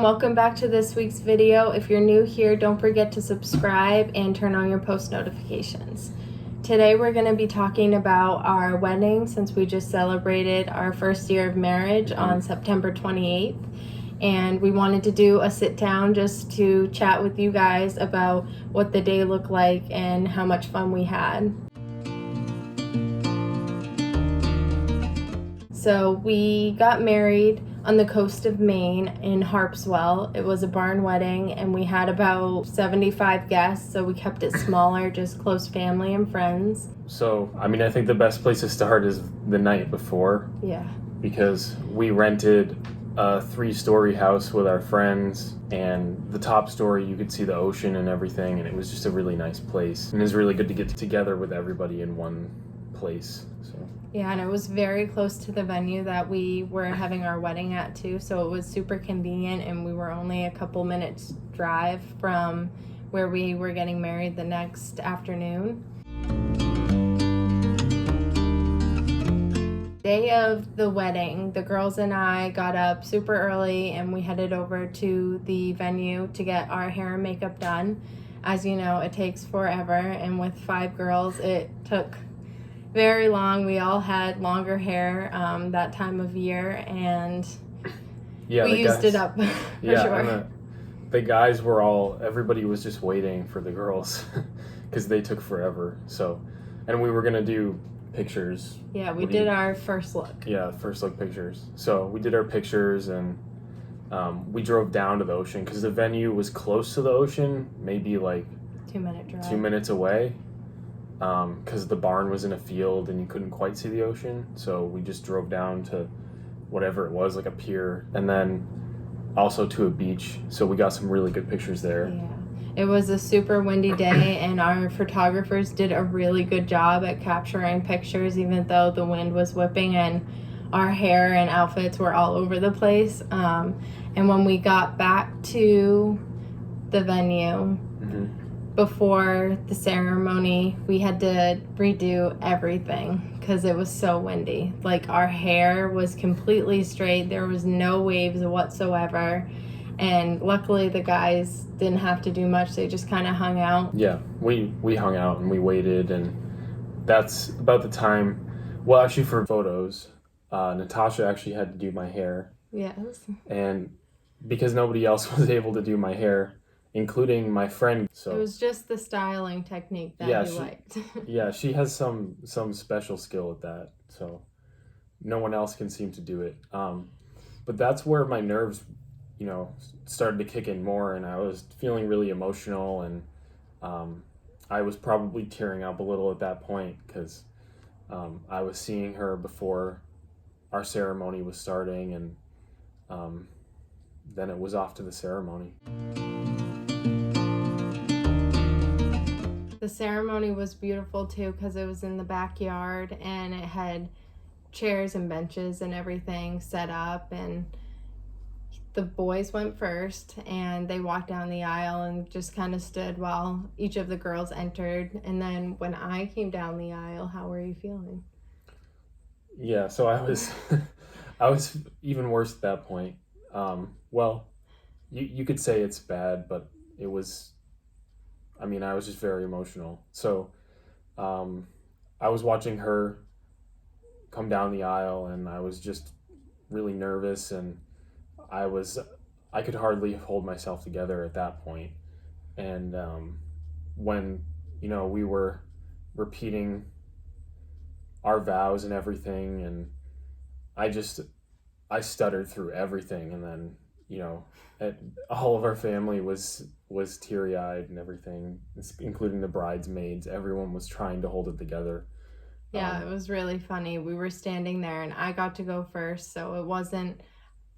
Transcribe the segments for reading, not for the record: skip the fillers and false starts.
everyone, welcome back to this week's video. If you're new here, don't forget to subscribe and turn on your post notifications. Today we're going to be talking about our wedding since we just celebrated our first year of marriage on September 28th. And we wanted to do a sit down just to chat with you guys about what the day looked like and how much fun we had. So we got married on the coast of Maine in Harpswell. It was a barn wedding and we had about 75 guests, so we kept it smaller, just close family and friends. So, I think the best place to start is the night before. Yeah. Because we rented a 3-story house with our friends, and the top story you could see the ocean and everything, and it was just a really nice place. And it was really good to get together with everybody in one place. So. Yeah, and it was very close to the venue that we were having our wedding at too, so it was super convenient, and we were only a couple minutes drive from where we were getting married the next afternoon. Day of the wedding, the girls and I got up super early and we headed over to the venue to get our hair and makeup done. As you know, it takes forever, and with 5 girls, it took very long. We all had longer hair that time of year, and we used it up for sure. And the guys everybody was just waiting for the girls because they took forever. So, and we were gonna do pictures. Yeah, we did our first look. Yeah, first look pictures. So we did our pictures, and we drove down to the ocean because the venue was close to the ocean, maybe like 2-minute drive. 2 minutes away. Because the barn was in a field and you couldn't quite see the ocean, so we just drove down to whatever it was, like a pier, and then also to a beach, so we got some really good pictures there. Yeah, it was a super windy day and our photographers did a really good job at capturing pictures, even though the wind was whipping and our hair and outfits were all over the place. And when we got back to the venue, before the ceremony, we had to redo everything because it was so windy. Like, our hair was completely straight. There was no waves whatsoever. And luckily the guys didn't have to do much. They just kind of hung out. Yeah, we hung out and we waited, and that's about the time. Well, actually, for photos, Natasha actually had to do my hair. Yes. And because nobody else was able to do my hair, including my friend. So it was just the styling technique that he liked. Yeah, she has some special skill at that, so no one else can seem to do it. But that's where my nerves, started to kick in more, and I was feeling really emotional, and I was probably tearing up a little at that point because I was seeing her before our ceremony was starting, and then it was off to the ceremony. The ceremony was beautiful too because it was in the backyard and it had chairs and benches and everything set up, and the boys went first and they walked down the aisle and just kind of stood while each of the girls entered. And then when I came down the aisle, how were you feeling? Yeah, so I was even worse at that point. Well, you could say it's bad, but it was, I was just very emotional. So I was watching her come down the aisle, and I was just really nervous, and I could hardly hold myself together at that point. And when, we were repeating our vows and everything, and I stuttered through everything, and then, all of our family was teary-eyed and everything, including the bridesmaids. Everyone was trying to hold it together. Yeah, it was really funny. We were standing there and I got to go first, so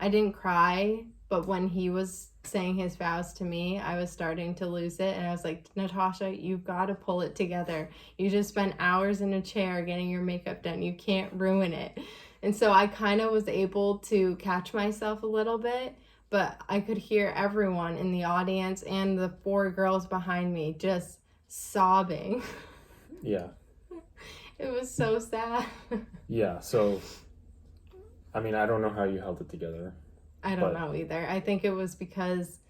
I didn't cry, but when he was saying his vows to me, I was starting to lose it, and I was like, Natasha, you've got to pull it together. You just spent hours in a chair getting your makeup done. You can't ruin it. And so I kind of was able to catch myself a little bit, but I could hear everyone in the audience and the 4 girls behind me just sobbing. Yeah. It was so sad. Yeah, so, I don't know how you held it together. I don't know either. I think it was because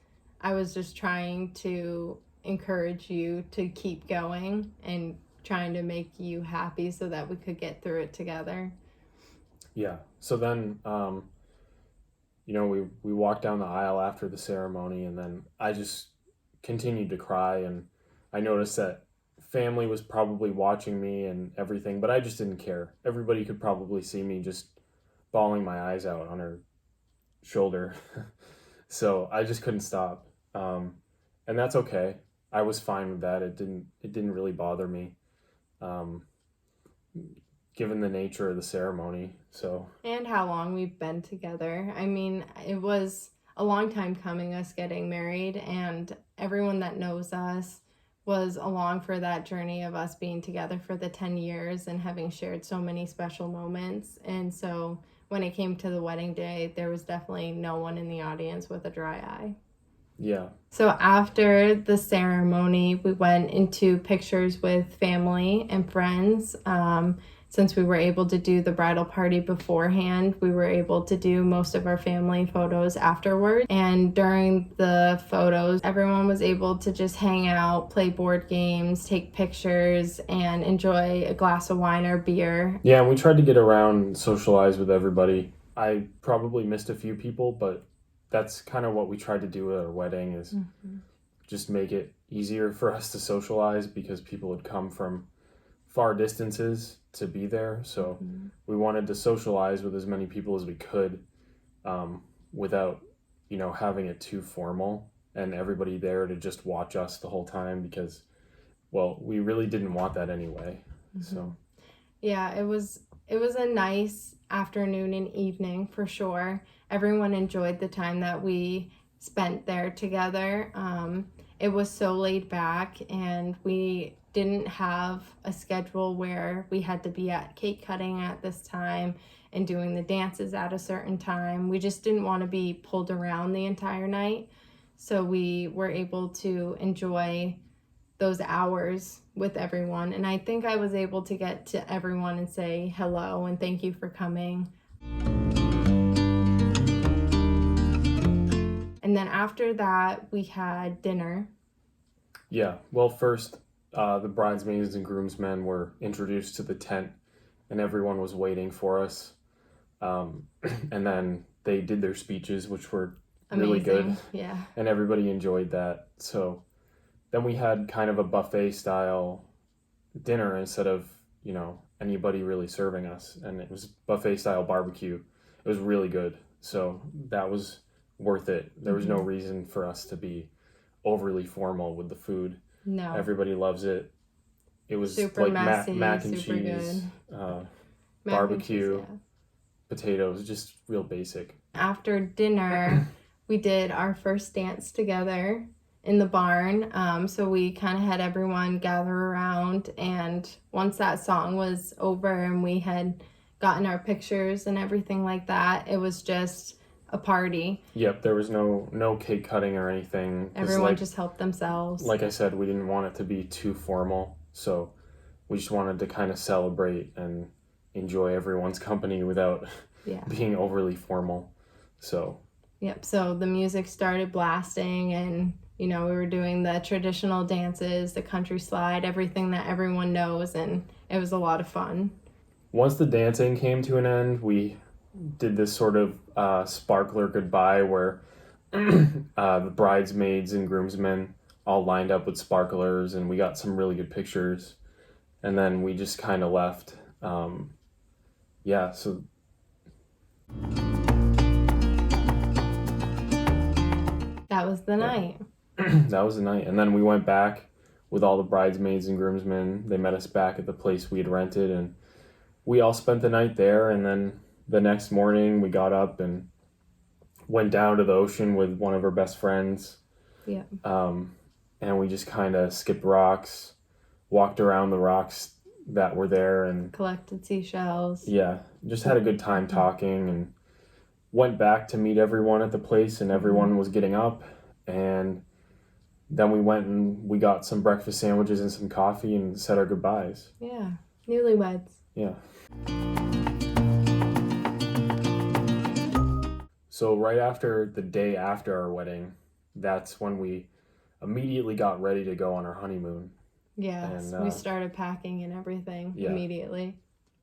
I was just trying to encourage you to keep going and trying to make you happy so that we could get through it together. Yeah. So then, we walked down the aisle after the ceremony, and then I just continued to cry, and I noticed that family was probably watching me and everything, but I just didn't care. Everybody could probably see me just bawling my eyes out on her shoulder. So I just couldn't stop. And that's okay. I was fine with that. It didn't really bother me. Um, Given the nature of the ceremony. So, and how long we've been together. I mean, it was a long time coming, us getting married, and everyone that knows us was along for that journey of us being together for the 10 years and having shared so many special moments. And so when it came to the wedding day, there was definitely no one in the audience with a dry eye. yeah. So after the ceremony, we went into pictures with family and friends. Since we were able to do the bridal party beforehand, we were able to do most of our family photos afterward. And during the photos, everyone was able to just hang out, play board games, take pictures, and enjoy a glass of wine or beer. Yeah, and we tried to get around and socialize with everybody. I probably missed a few people, but that's kind of what we tried to do at our wedding, is just make it easier for us to socialize, because people would come from far distances to be there. So we wanted to socialize with as many people as we could, without, having it too formal and everybody there to just watch us the whole time, because, well, we really didn't want that anyway. So yeah, it was a nice afternoon and evening for sure. Everyone enjoyed the time that we spent there together. It was so laid back, and we didn't have a schedule where we had to be at cake cutting at this time and doing the dances at a certain time. We just didn't want to be pulled around the entire night. So we were able to enjoy those hours with everyone. And I think I was able to get to everyone and say hello and thank you for coming. And then after that, we had dinner. yeah, well, first, the bridesmaids and groomsmen were introduced to the tent, and everyone was waiting for us. And then they did their speeches, which were really good. Yeah. And everybody enjoyed that. So then we had kind of a buffet style dinner instead of, anybody really serving us. And it was buffet style barbecue. It was really good. So that was worth it. There was no reason for us to be overly formal with the food. No. Everybody loves it. It was super like messy, mac and super cheese, barbecue, potatoes, just real basic. After dinner, we did our first dance together in the barn. So we kind of had everyone gather around, and once that song was over and we had gotten our pictures and everything like that, it was just a party. Yep, there was no cake cutting or anything. Everyone just helped themselves. Like I said, we didn't want it to be too formal, so we just wanted to kind of celebrate and enjoy everyone's company without being overly formal. So yep, so the music started blasting, and we were doing the traditional dances, the country slide, everything that everyone knows, and it was a lot of fun. Once the dancing came to an end, we did this sort of sparkler goodbye where the bridesmaids and groomsmen all lined up with sparklers, and we got some really good pictures, and then we just kind of left. So that was the night. That was the night. And then we went back with all the bridesmaids and groomsmen. They met us back at the place we had rented, and we all spent the night there. And then the next morning we got up and went down to the ocean with one of our best friends. Yeah. And we just kind of skipped rocks, walked around the rocks that were there, and collected seashells. Yeah, just had a good time talking, and went back to meet everyone at the place, and everyone was getting up. And then we went and we got some breakfast sandwiches and some coffee and said our goodbyes. Yeah, newlyweds. Yeah. So right after the day after our wedding, that's when we immediately got ready to go on our honeymoon. Yes, And we started packing and everything immediately.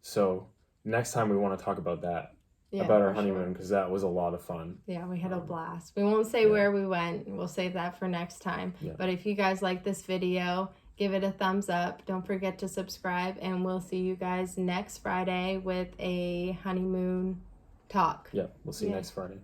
So next time we want to talk about that, Yeah, about our for honeymoon, because that was a lot of fun. Yeah, we had a blast. We won't say where we went. We'll save that for next time. Yeah. But if you guys like this video, give it a thumbs up. Don't forget to subscribe, and we'll see you guys next Friday with a honeymoon talk. Yeah, we'll see you next Friday.